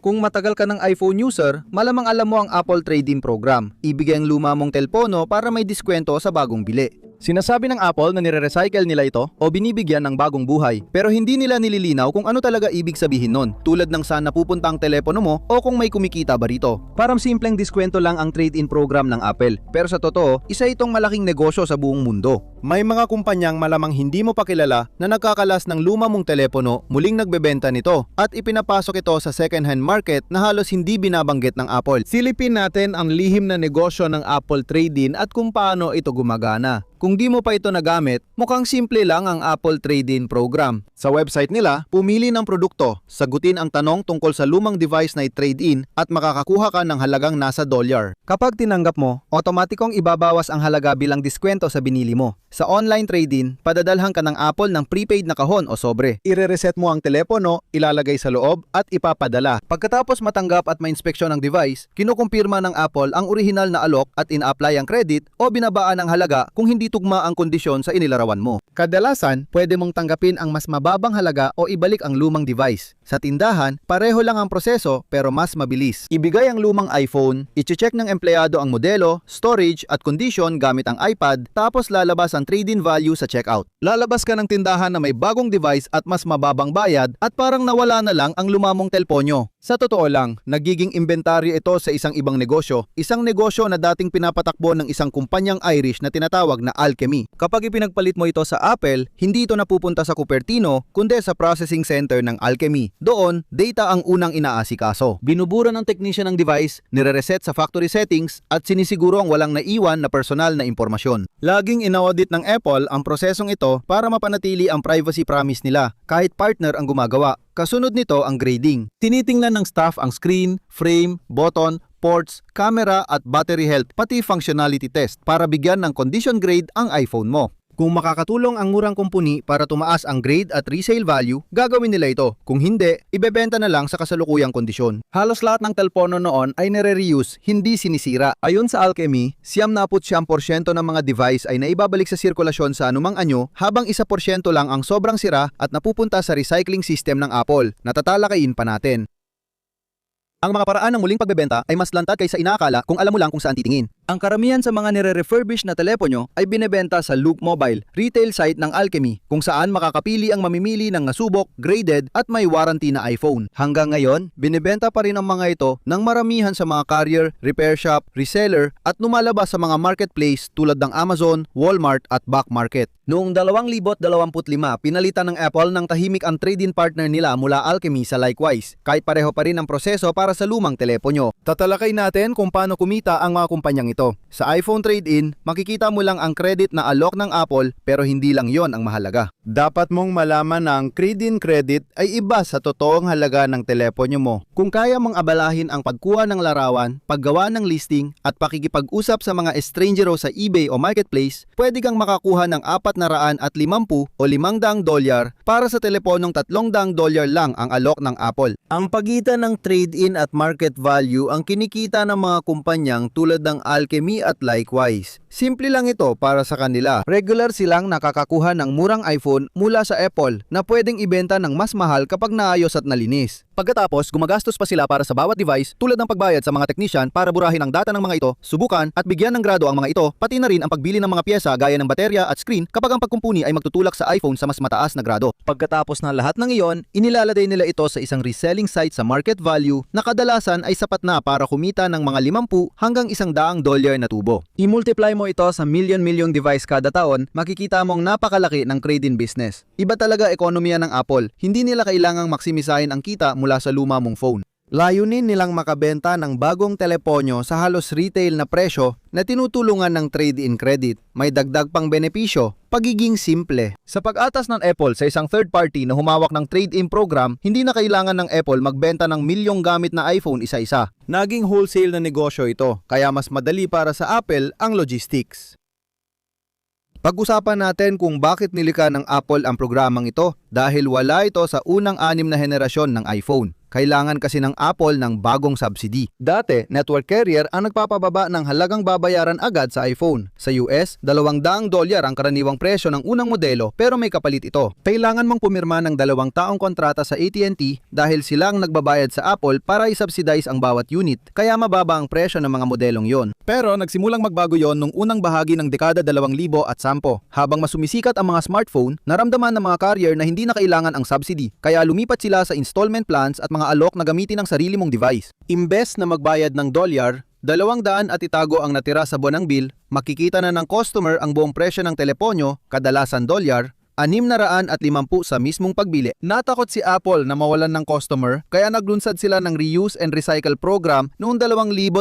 Kung matagal ka ng iPhone user, malamang alam mo ang Apple Trade-in Program. Ibigay ang luma mong telpono para may diskwento sa bagong bili. Sinasabi ng Apple na nire-recycle nila ito o binibigyan ng bagong buhay, pero hindi nila nililinaw kung ano talaga ibig sabihin nun, tulad ng saan napupunta ang telepono mo o kung may kumikita ba rito. Parang simpleng diskwento lang ang trade-in program ng Apple, pero sa totoo, isa itong malaking negosyo sa buong mundo. May mga kumpanyang malamang hindi mo pa kilala na nagkakalas ng luma mong telepono, muling nagbebenta nito at ipinapasok ito sa second-hand market na halos hindi binabanggit ng Apple. Silipin natin ang lihim na negosyo ng Apple Trade-in at kung paano ito gumagana. Kung di mo pa ito nagamit, mukhang simple lang ang Apple Trade-in Program. Sa website nila, pumili ng produkto, sagutin ang tanong tungkol sa lumang device na i-trade-in at makakakuha ka ng halagang nasa $. Kapag tinanggap mo, otomatikong ibabawas ang halaga bilang diskwento sa binili mo. Sa online trade-in, padadalhan ka ng Apple ng prepaid na kahon o sobre. Ire-reset mo ang telepono, ilalagay sa loob at ipapadala. Pagkatapos matanggap at ma-inspeksyon ang device, kinukumpirma ng Apple ang orihinal na alok at ina-apply ang credit o binabaan ang halaga kung hindi tugma ang kondisyon sa inilarawan mo. Kadalasan, pwede mong tanggapin ang mas mababang halaga o ibalik ang lumang device. Sa tindahan, pareho lang ang proseso pero mas mabilis. Ibigay ang lumang iPhone, i-check ng empleyado ang modelo, storage at condition gamit ang iPad, tapos lalabas ang trade-in value sa checkout. Lalabas ka ng tindahan na may bagong device at mas mababang bayad at parang nawala na lang ang lumamong telponyo. Sa totoo lang, nagiging inventaryo ito sa isang ibang negosyo na dating pinapatakbo ng isang kumpanyang Irish na tinatawag na Alchemy. Kapag ipinagpalit mo ito sa Apple, hindi ito napupunta sa Cupertino kundi sa processing center ng Alchemy. Doon, data ang unang inaasikaso. Binubura ng technician ng device, nire-reset sa factory settings at sinisiguro ang walang naiwan na personal na impormasyon. Laging inaudit ng Apple ang prosesong ito para mapanatili ang privacy promise nila kahit partner ang gumagawa. Kasunod nito ang grading. Tinitingnan ng staff ang screen, frame, button, ports, camera at battery health pati functionality test para bigyan ng condition grade ang iPhone mo. Kung makakatulong ang murang kumpuni para tumaas ang grade at resale value, gagawin nila ito. Kung hindi, ibebenta na lang sa kasalukuyang kondisyon. Halos lahat ng telepono noon ay nare-reuse, hindi sinisira. Ayon sa Alchemy, 99% ng mga device ay naibabalik sa sirkulasyon sa anumang anyo, habang 1% lang ang sobrang sira at napupunta sa recycling system ng Apple. Natatalakayin pa natin. Ang mga paraan ng muling pagbebenta ay mas lantad kaysa inaakala kung alam mo lang kung saan titingin. Ang karamihan sa mga nire-refurbish na telepono ay binebenta sa Loop Mobile, retail site ng Alchemy, kung saan makakapili ang mamimili ng nasubok, graded at may warranty na iPhone. Hanggang ngayon, binebenta pa rin ang mga ito ng maramihan sa mga carrier, repair shop, reseller at lumalabas sa mga marketplace tulad ng Amazon, Walmart at Back Market. Noong 2025, pinalitan ng Apple ng tahimik ang trade-in partner nila mula Alchemy sa Likewise, kahit pareho pa rin ang proseso para sa lumang telepono. Tatalakay natin kung paano kumita ang mga kumpanyang ito. Sa iPhone trade-in, makikita mo lang ang credit na alok ng Apple pero hindi lang yon ang mahalaga. Dapat mong malaman na ang trade-in credit ay iba sa totoong halaga ng telepono mo. Kung kaya mong abalahin ang pagkuha ng larawan, paggawa ng listing at pakikipag-usap sa mga estrangero sa eBay o marketplace, pwede kang makakuha ng $450 o $500 para sa teleponong $300 lang ang alok ng Apple. Ang pagitan ng trade-in at market value ang kinikita ng mga kumpanyang tulad ng Alchemy at Likewise. Simple lang ito para sa kanila. Regular silang nakakakuha ng murang iPhone mula sa Apple na pwedeng ibenta ng mas mahal kapag naayos at nalinis. Pagkatapos, gumagastos pa sila para sa bawat device tulad ng pagbayad sa mga technician para burahin ang data ng mga ito, subukan at bigyan ng grado ang mga ito, pati na rin ang pagbili ng mga pyesa gaya ng baterya at screen kapag ang pagkumpuni ay magtutulak sa iPhone sa mas mataas na grado. Pagkatapos ng lahat ng iyon, inilalagay nila ito sa isang reselling site sa market value na kadalasan ay sapat na para kumita ng mga 50 hanggang $100 na tubo. I-multiply mo ito sa milyon-milyong device kada taon, makikita mong napakalaki ng trade-in business. Iba talaga ekonomiya ng Apple, hindi nila kailangang maksimisahin ang kita mula sa luma mong phone. Layunin nilang makabenta ng bagong teleponyo sa halos retail na presyo na tinutulungan ng trade-in credit. May dagdag pang benepisyo, pagiging simple. Sa pag-atas ng Apple sa isang third party na humawak ng trade-in program, hindi na kailangan ng Apple magbenta ng milyong gamit na iPhone isa-isa. Naging wholesale na negosyo ito, kaya mas madali para sa Apple ang logistics. Pag-usapan natin kung bakit nilikha ng Apple ang programang ito dahil wala ito sa unang 6 na henerasyon ng iPhone. Kailangan kasi ng Apple ng bagong subsidy. Dati, network carrier ang nagpapababa ng halagang babayaran agad sa iPhone. Sa US, $200 ang karaniwang presyo ng unang modelo pero may kapalit ito. Kailangan mong pumirma ng 2 taong kontrata sa AT&T dahil sila ang nagbabayad sa Apple para i-subsidize ang bawat unit. Kaya mababa ang presyo ng mga modelong yon. Pero nagsimulang magbago yon nung unang bahagi ng dekada 2010. Habang mas sumisikat ang mga smartphone, naramdaman ng mga carrier na hindi na kailangan ang subsidy. Kaya lumipat sila sa installment plans at mga alok na gamitin ang sarili mong device. Imbes na magbayad ng $200 at itago ang natira sa buwanang bill, makikita na ng customer ang buong presyo ng teleponyo, kadalasan $650 sa mismong pagbili. Natakot si Apple na mawalan ng customer kaya naglunsad sila ng reuse and recycle program noong 2013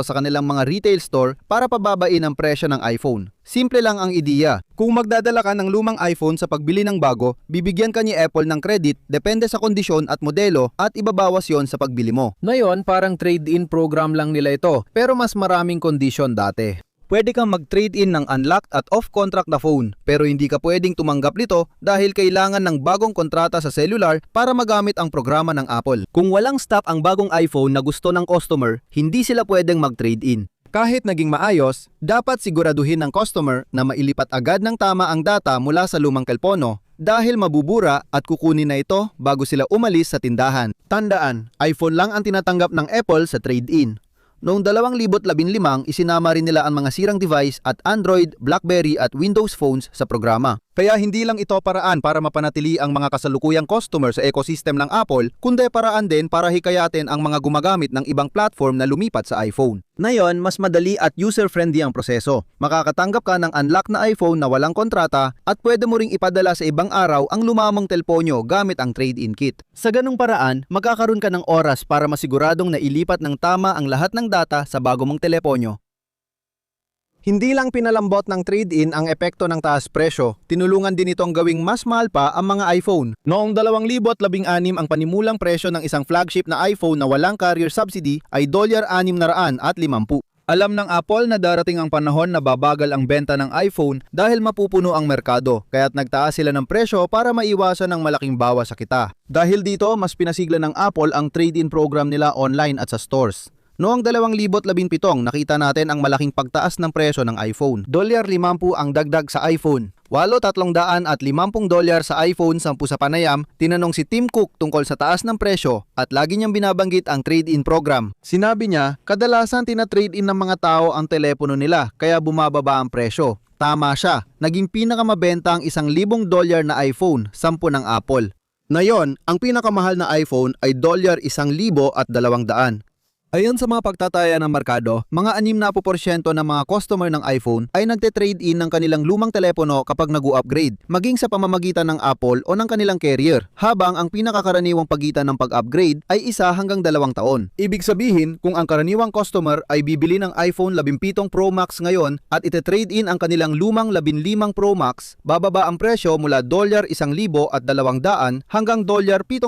sa kanilang mga retail store para pababain ang presyo ng iPhone. Simple lang ang ideya. Kung magdadala ka ng lumang iPhone sa pagbili ng bago, bibigyan ka ni Apple ng credit depende sa kondisyon at modelo at ibabawas yon sa pagbili mo. Ngayon, parang trade-in program lang nila ito pero mas maraming kondisyon dati. Pwede kang mag-trade-in ng unlocked at off-contract na phone pero hindi ka pwedeng tumanggap nito dahil kailangan ng bagong kontrata sa cellular para magamit ang programa ng Apple. Kung walang stock ang bagong iPhone na gusto ng customer, hindi sila pwedeng mag-trade-in. Kahit naging maayos, dapat siguraduhin ng customer na mailipat agad ng tama ang data mula sa lumang telepono dahil mabubura at kukunin na ito bago sila umalis sa tindahan. Tandaan, iPhone lang ang tinatanggap ng Apple sa trade-in. Noong 2015, isinama rin nila ang mga sirang device at Android, BlackBerry at Windows phones sa programa. Kaya hindi lang ito paraan para mapanatili ang mga kasalukuyang customer sa ecosystem ng Apple, kundi paraan din para hikayatin ang mga gumagamit ng ibang platform na lumipat sa iPhone. Ngayon, mas madali at user-friendly ang proseso. Makakatanggap ka ng unlock na iPhone na walang kontrata at pwede mo ring ipadala sa ibang araw ang lumamang teleponyo gamit ang trade-in kit. Sa ganung paraan, magkakaroon ka ng oras para masiguradong nailipat ng tama ang lahat ng data sa bago mong teleponyo. Hindi lang pinalambot ng trade-in ang epekto ng taas presyo, tinulungan din itong gawing mas mahal pa ang mga iPhone. Noong 2016 ang panimulang presyo ng isang flagship na iPhone na walang carrier subsidy ay $650. Alam ng Apple na darating ang panahon na babagal ang benta ng iPhone dahil mapupuno ang merkado, kaya't nagtaas sila ng presyo para maiwasan ng malaking bawas sa kita. Dahil dito, mas pinasigla ng Apple ang trade-in program nila online at sa stores. Noong 2017, nakita natin ang malaking pagtaas ng presyo ng iPhone. $50 ang dagdag sa iPhone. $350 sa iPhone, 10 sa panayam. Tinanong si Tim Cook tungkol sa taas ng presyo at lagi niyang binabanggit ang trade-in program. Sinabi niya, kadalasan tina-trade-in ng mga tao ang telepono nila kaya bumababa ang presyo. Tama siya, naging pinakamabenta ang $1,000 na iPhone, 10 ng Apple. Ngayon, ang pinakamahal na iPhone ay $1,200. Ayon sa mga pagtataya ng merkado, mga 60% ng mga customer ng iPhone ay nagte-trade-in ng kanilang lumang telepono kapag nag-u-upgrade, maging sa pamamagitan ng Apple o ng kanilang carrier, habang ang pinakakaraniwang pagitan ng pag-upgrade ay 1 hanggang 2 taon. Ibig sabihin, kung ang karaniwang customer ay bibili ng iPhone 17 Pro Max ngayon at ite-trade-in ang kanilang lumang 15 Pro Max, bababa ang presyo mula $1,200 hanggang $734,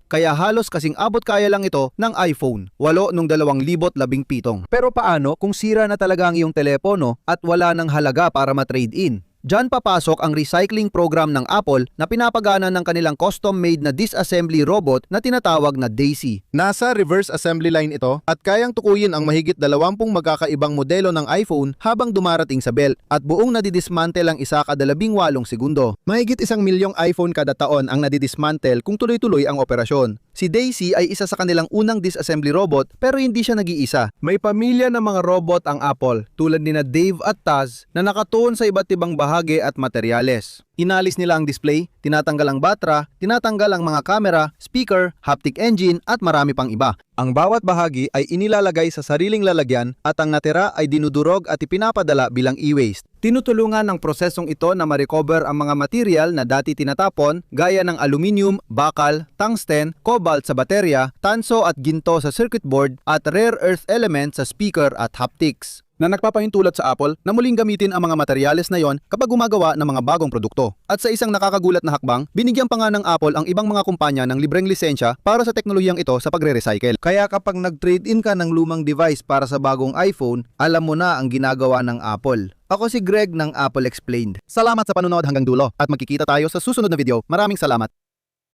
kaya halos kasing abot kaya lang ito ng iPhone 8 noong 2017. Pero paano kung sira na talaga ang iyong telepono at wala ng halaga para ma-trade-in? Diyan papasok ang recycling program ng Apple na pinapagana ng kanilang custom-made na disassembly robot na tinatawag na Daisy. Nasa reverse assembly line ito at kayang tukuyin ang mahigit 20 magkakaibang modelo ng iPhone habang dumarating sa belt at buong nadidismantle ang isa kada 18 segundo. Mahigit 1 milyong iPhone kada taon ang nadidismantle kung tuloy-tuloy ang operasyon. Si Daisy ay isa sa kanilang unang disassembly robot pero hindi siya nag-iisa. May pamilya ng mga robot ang Apple tulad nina Dave at Taz na nakatuon sa iba't ibang bahagi at materyales. Inalis nila ang display, tinatanggal ang batra, tinatanggal ang mga camera, speaker, haptic engine at marami pang iba. Ang bawat bahagi ay inilalagay sa sariling lalagyan at ang natira ay dinudurog at ipinapadala bilang e-waste. Tinutulungan ng prosesong ito na ma-recover ang mga material na dati tinatapon gaya ng aluminium, bakal, tungsten, cobalt sa baterya, tanso at ginto sa circuit board at rare earth element sa speaker at haptics, na nagpapahintulot sa Apple na muling gamitin ang mga materyales na yon kapag gumagawa ng mga bagong produkto. At sa isang nakakagulat na hakbang, binigyan pa nga ng Apple ang ibang mga kumpanya ng libreng lisensya para sa teknolohiyang ito sa pagre-recycle. Kaya kapag nag-trade-in ka ng lumang device para sa bagong iPhone, alam mo na ang ginagawa ng Apple. Ako si Greg ng Apple Explained. Salamat sa panonood hanggang dulo at magkikita tayo sa susunod na video. Maraming salamat.